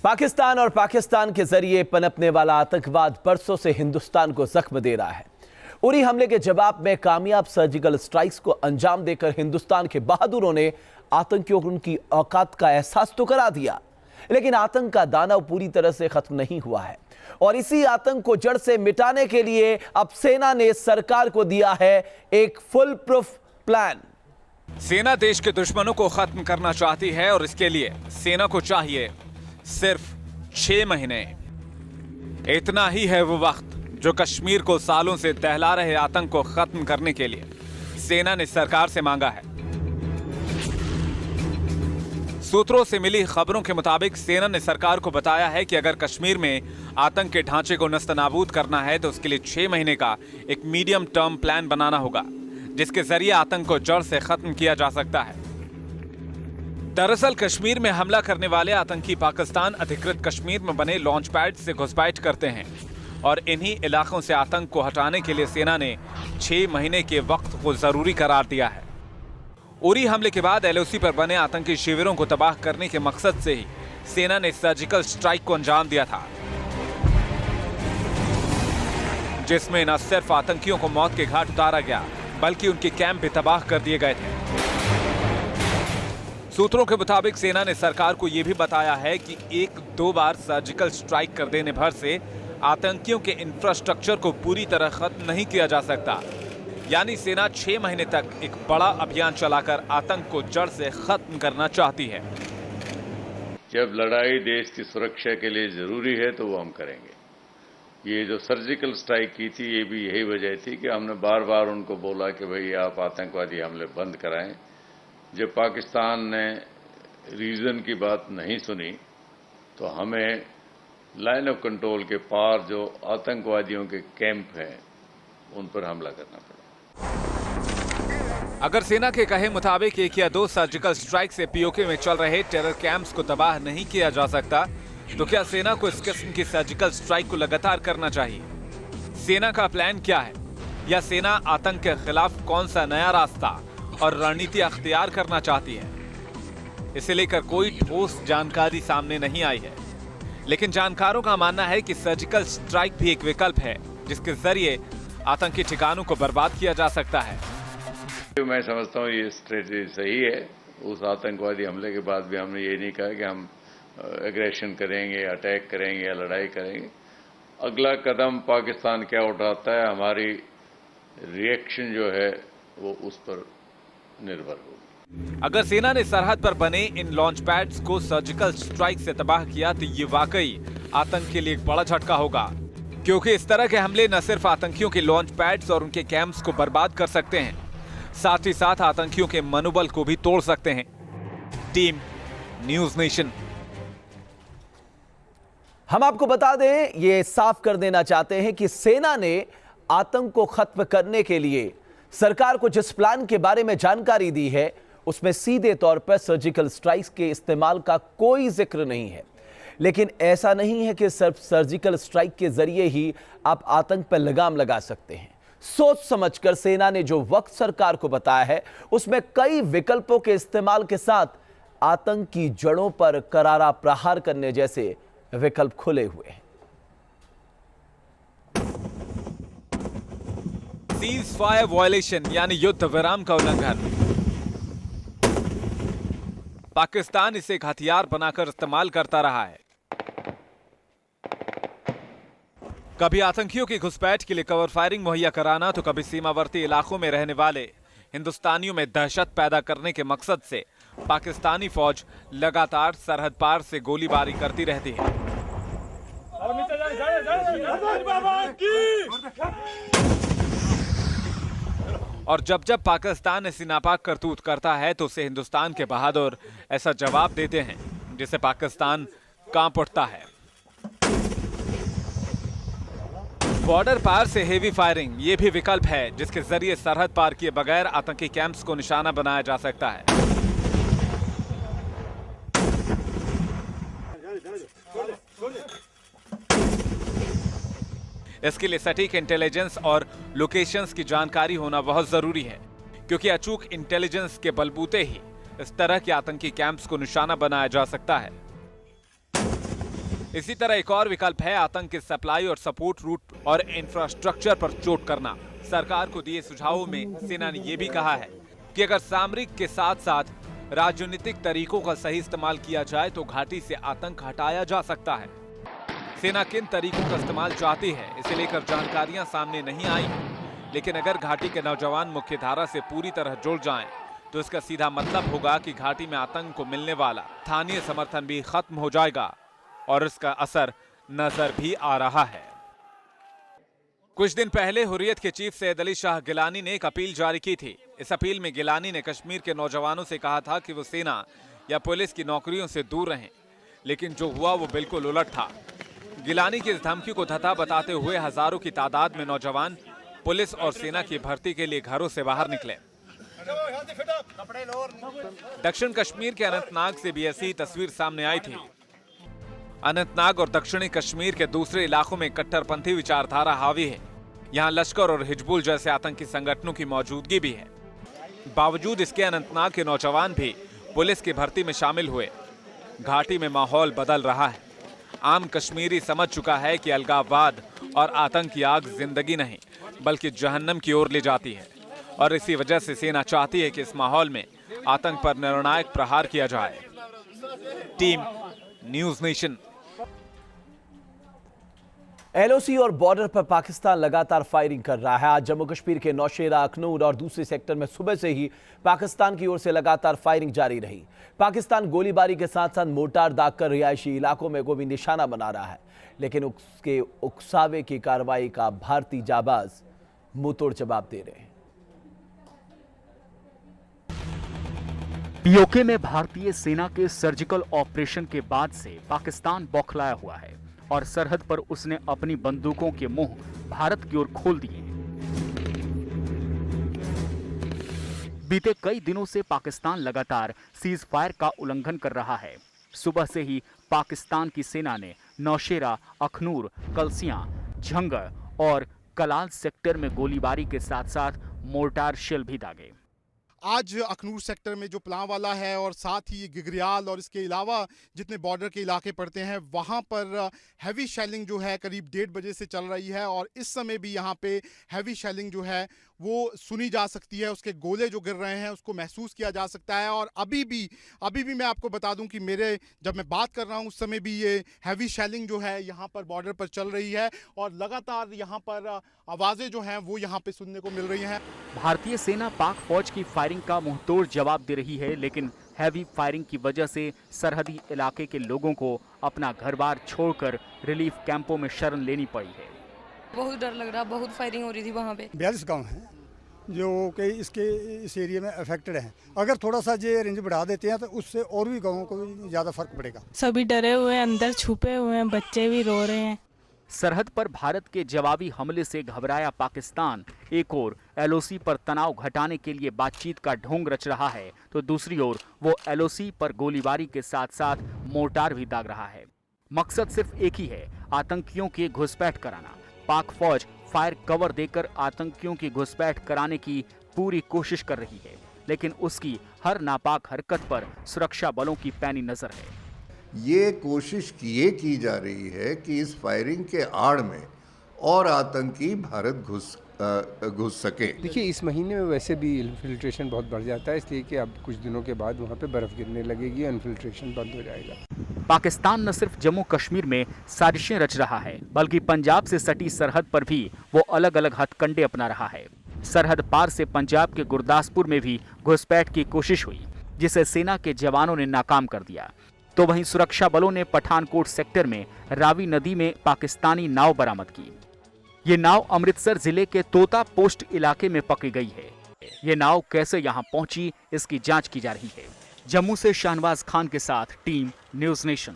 पाकिस्तान और पाकिस्तान के जरिए पनपने वाला आतंकवाद बरसों से हिंदुस्तान को जख्म दे रहा है। उरी हमले के जवाब में कामयाब सर्जिकल स्ट्राइक्स को अंजाम देकर हिंदुस्तान के बहादुरों ने आतंकियों को उनकी औकात का एहसास तो करा दिया, लेकिन आतंक का दानव पूरी तरह से खत्म नहीं हुआ है। और इसी आतंक को जड़ से मिटाने के लिए अब सेना ने सरकार को दिया है एक फुल प्रूफ प्लान। सेना देश के दुश्मनों को खत्म करना चाहती है और इसके लिए सेना को चाहिए सिर्फ 6 महीने। इतना ही है वो वक्त जो कश्मीर को सालों से दहला रहे आतंक को खत्म करने के लिए सेना ने सरकार से मांगा है। सूत्रों से मिली खबरों के मुताबिक सेना ने सरकार को बताया है कि अगर कश्मीर में आतंक के ढांचे को नस्तनाबूद करना है तो उसके लिए 6 महीने का एक मीडियम टर्म प्लान बनाना होगा, जिसके जरिए आतंक को जड़ से खत्म किया जा सकता है। दरअसल कश्मीर में हमला करने वाले आतंकी पाकिस्तान अधिकृत कश्मीर में बने लॉन्च पैड से घुसपैठ करते हैं और इन्हीं इलाकों से आतंक को हटाने के लिए सेना ने 6 महीने के वक्त को जरूरी करार दिया है। उरी हमले के बाद एलओसी पर बने आतंकी शिविरों को तबाह करने के मकसद से ही सेना ने सर्जिकल स्ट्राइक को अंजाम दिया था, जिसमें न सिर्फ आतंकियों को मौत के घाट उतारा गया बल्कि उनके कैंप भी तबाह कर दिए गए थे। सूत्रों के मुताबिक सेना ने सरकार को यह भी बताया है कि 1-2 बार सर्जिकल स्ट्राइक कर देने भर से आतंकियों के इंफ्रास्ट्रक्चर को पूरी तरह खत्म नहीं किया जा सकता। यानी सेना 6 महीने तक एक बड़ा अभियान चलाकर आतंक को जड़ से खत्म करना चाहती है। जब लड़ाई देश की सुरक्षा के लिए जरूरी है तो वो हम करेंगे। ये जो सर्जिकल स्ट्राइक की थी ये भी यही वजह थी कि हमने बार बार उनको बोला कि भाई आप आतंकवादी हमले बंद कराएं। जब पाकिस्तान ने रीजन की बात नहीं सुनी तो हमें लाइन ऑफ कंट्रोल के पार जो आतंकवादियों के कैंप हैं उन पर हमला करना पड़ा। अगर सेना के कहे मुताबिक 1 या 2 सर्जिकल स्ट्राइक से पीओके में चल रहे टेरर कैंप्स को तबाह नहीं किया जा सकता, तो क्या सेना को इस किस्म की सर्जिकल स्ट्राइक को लगातार करना चाहिए? सेना का प्लान क्या है? या सेना आतंक के खिलाफ कौन सा नया रास्ता और रणनीति अख्तियार करना चाहती है? इसे लेकर कोई ठोस जानकारी सामने नहीं आई है, लेकिन जानकारों का मानना है कि सर्जिकल स्ट्राइक भी एक विकल्प है जिसके जरिए आतंकी ठिकानों को बर्बाद किया जा सकता है। मैं समझता हूँ ये स्ट्रेटेजी सही है। उस आतंकवादी हमले के बाद भी हमने ये नहीं कहा कि हम एग्रेशन करेंगे, अटैक करेंगे या लड़ाई करेंगे। अगला कदम पाकिस्तान क्या उठाता है, हमारी रिएक्शन जो है वो उस पर निर्भर होगी। अगर सेना ने सरहद पर बने इन लॉन्च पैड्स को सर्जिकल स्ट्राइक से तबाह किया तो ये वाकई आतंक के लिए एक बड़ा झटका होगा, क्योंकि इस तरह के हमले न सिर्फ आतंकियों के लॉन्च पैड्स और उनके कैंप्स को बर्बाद कर सकते हैं, साथ ही साथ आतंकियों के मनोबल को भी तोड़ सकते हैं। Team news nation. हम आपको बता दें, ये साफ कर देना चाहते हैं कि सेना ने आतंक को खत्म करने के लिए सरकार को जिस प्लान के बारे में जानकारी दी है उसमें सीधे तौर पर सर्जिकल स्ट्राइक्स के इस्तेमाल का कोई जिक्र नहीं है। लेकिन ऐसा नहीं है कि सिर्फ सर्जिकल स्ट्राइक के जरिए ही आप आतंक पर लगाम लगा सकते हैं। सोच समझकर सेना ने जो वक्त सरकार को बताया है उसमें कई विकल्पों के इस्तेमाल के साथ आतंक की जड़ों पर करारा प्रहार करने जैसे विकल्प खुले हुए हैं। सीज फायर वायलेशन यानी युद्ध विराम का उल्लंघन। पाकिस्तान इसे एक हथियार बनाकर इस्तेमाल करता रहा है। कभी आतंकियों की घुसपैठ के लिए कवर फायरिंग मुहैया कराना, तो कभी सीमावर्ती इलाकों में रहने वाले हिंदुस्तानियों में दहशत पैदा करने के मकसद से पाकिस्तानी फौज लगातार सरहद पार से गोलीबारी करती रहती है। और जब जब पाकिस्तान ऐसी नापाक करतूत करता है तो उसे हिंदुस्तान के बहादुर ऐसा जवाब देते हैं जिसे पाकिस्तान कांप उठता है। बॉर्डर पार से हेवी फायरिंग ये भी विकल्प है जिसके जरिए सरहद पार किए बगैर आतंकी कैंप्स को निशाना बनाया जा सकता है। इसके लिए सटीक इंटेलिजेंस और लोकेशंस की जानकारी होना बहुत जरूरी है, क्योंकि अचूक इंटेलिजेंस के बलबूते ही इस तरह के आतंकी कैंप्स को निशाना बनाया जा सकता है। इसी तरह एक और विकल्प है आतंक के सप्लाई और सपोर्ट रूट और इंफ्रास्ट्रक्चर पर चोट करना। सरकार को दिए सुझावों में सेना ने यह भी कहा है कि अगर सामरिक के साथ साथ राजनीतिक तरीकों का सही इस्तेमाल किया जाए तो घाटी से आतंक हटाया जा सकता है। सेना किन तरीकों का इस्तेमाल चाहती है, इसे लेकर जानकारियां सामने नहीं आई, लेकिन अगर घाटी के नौजवान मुख्यधारा से पूरी तरह जुड़ जाएं, तो इसका सीधा मतलब होगा कि घाटी में आतंक को मिलने वाला स्थानीय समर्थन भी खत्म हो जाएगा और इसका असर नजर भी आ रहा है। कुछ दिन पहले हुर्रियत के चीफ सैयद अली शाह गिलानी ने एक अपील जारी की थी। इस अपील में गिलानी ने कश्मीर के नौजवानों से कहा था कि वो सेना या पुलिस की नौकरियों से दूर रहें, लेकिन जो हुआ वो बिल्कुल उलट था। गिलानी की इस धमकी को धता बताते हुए हजारों की तादाद में नौजवान पुलिस और सेना की भर्ती के लिए घरों से बाहर निकले। दक्षिण कश्मीर के अनंतनाग से भी ऐसी तस्वीर सामने आई थी। अनंतनाग और दक्षिणी कश्मीर के दूसरे इलाकों में कट्टरपंथी विचारधारा हावी है। यहाँ लश्कर और हिजबुल जैसे आतंकी संगठनों की मौजूदगी भी है। बावजूद इसके अनंतनाग के नौजवान भी पुलिस की भर्ती में शामिल हुए। घाटी में माहौल बदल रहा है। आम कश्मीरी समझ चुका है कि अलगाववाद और आतंक की आग जिंदगी नहीं बल्कि जहन्नम की ओर ले जाती है, और इसी वजह से सेना चाहती है कि इस माहौल में आतंक पर निर्णायक प्रहार किया जाए। Team news nation. एलओसी और बॉर्डर पर पाकिस्तान लगातार फायरिंग कर रहा है। आज जम्मू कश्मीर के नौशेरा, अखनूर और दूसरे सेक्टर में सुबह से ही पाकिस्तान की ओर से लगातार फायरिंग जारी रही। पाकिस्तान गोलीबारी के साथ साथ मोर्टार दागकर रिहायशी इलाकों में को भी निशाना बना रहा है, लेकिन उसके उकसावे की कार्रवाई का भारतीय जाबाज मुंहतोड़ जवाब दे रहे हैं। पीओके में भारतीय सेना के सर्जिकल ऑपरेशन के बाद से पाकिस्तान बौखलाया हुआ है और सरहद पर उसने अपनी बंदूकों के मुंह भारत की ओर खोल दिए हैं। बीते कई दिनों से पाकिस्तान लगातार सीज फायर का उल्लंघन कर रहा है। सुबह से ही पाकिस्तान की सेना ने नौशेरा, अखनूर, कलसियां, झंगर और कलाल सेक्टर में गोलीबारी के साथ साथ मोर्टार शेल भी दागे। आज अखनूर सेक्टर में जो पलांवाला है और साथ ही गिगरियाल और इसके अलावा जितने बॉर्डर के इलाके पड़ते हैं वहाँ पर हैवी शेलिंग जो है करीब 1:30 बजे से चल रही है और इस समय भी यहाँ पे हैवी शेलिंग जो है वो सुनी जा सकती है। उसके गोले जो गिर रहे हैं उसको महसूस किया जा सकता है। और अभी भी मैं आपको बता दूं कि जब मैं बात कर रहा हूं उस समय भी ये हैवी शेलिंग जो है यहाँ पर बॉर्डर पर चल रही है और लगातार यहाँ पर आवाज़ें जो हैं वो यहाँ पे सुनने को मिल रही हैं। भारतीय सेना पाक फौज की फायरिंग का मुंहतोड़ जवाब दे रही है, लेकिन हैवी फायरिंग की वजह से सरहदी इलाके के लोगों को अपना घर-बार छोड़कर रिलीफ कैंपों में शरण लेनी पड़ी है। बहुत डर लग रहा, बहुत फायरिंग हो रही थी वहाँ पे। 42 गांव हैं जो कि इस एरिया में अफेक्टेड हैं। अगर थोड़ा सा ये रेंज बढ़ा देते हैं तो उससे और भी गांवों को ज़्यादा फर्क पड़ेगा। सभी डरे हुए हैं, अंदर छुपे हुए हैं, बच्चे भी रो रहे हैं। सरहद पर भारत के जवाबी हमले से घबराया पाकिस्तान एक ओर एलओसी पर तनाव घटाने के लिए बातचीत का ढोंग रच रहा है, तो दूसरी ओर वो एलओसी पर गोलीबारी के साथ साथ मोर्टार भी दाग रहा है। मकसद सिर्फ एक ही है, आतंकियों की घुसपैठ कराना। पाक फौज फायर कवर देकर आतंकियों की घुसपैठ कराने की पूरी कोशिश कर रही है, लेकिन उसकी हर नापाक हरकत पर सुरक्षा बलों की पैनी नजर है। ये कोशिश ये की जा रही है कि इस फायरिंग के आड़ में और आतंकी भारत घुस सके। देखिए, इस महीने में वैसे भी इन्फिल्ट्रेशन बहुत बढ़ जाता है, इसलिए कि अब कुछ दिनों के बाद वहाँ पे बर्फ गिरने लगेगी, इन्फिल्ट्रेशन बंद हो जाएगा। पाकिस्तान न सिर्फ जम्मू कश्मीर में साजिशें रच रहा है, बल्कि पंजाब से सटी सरहद पर भी वो अलग अलग हथकंडे अपना रहा है। सरहद पार से पंजाब के गुरदासपुर में भी घुसपैठ की कोशिश हुई, जिसे सेना के जवानों ने नाकाम कर दिया। तो वहीं सुरक्षा बलों ने पठानकोट सेक्टर में रावी नदी में पाकिस्तानी नाव बरामद की। ये नाव अमृतसर जिले के तोता पोस्ट इलाके में पकड़ी गई है। ये नाव कैसे यहाँ पहुंची, इसकी जांच की जा रही है। जम्मू से शाहनवाज खान के साथ टीम न्यूज़ नेशन।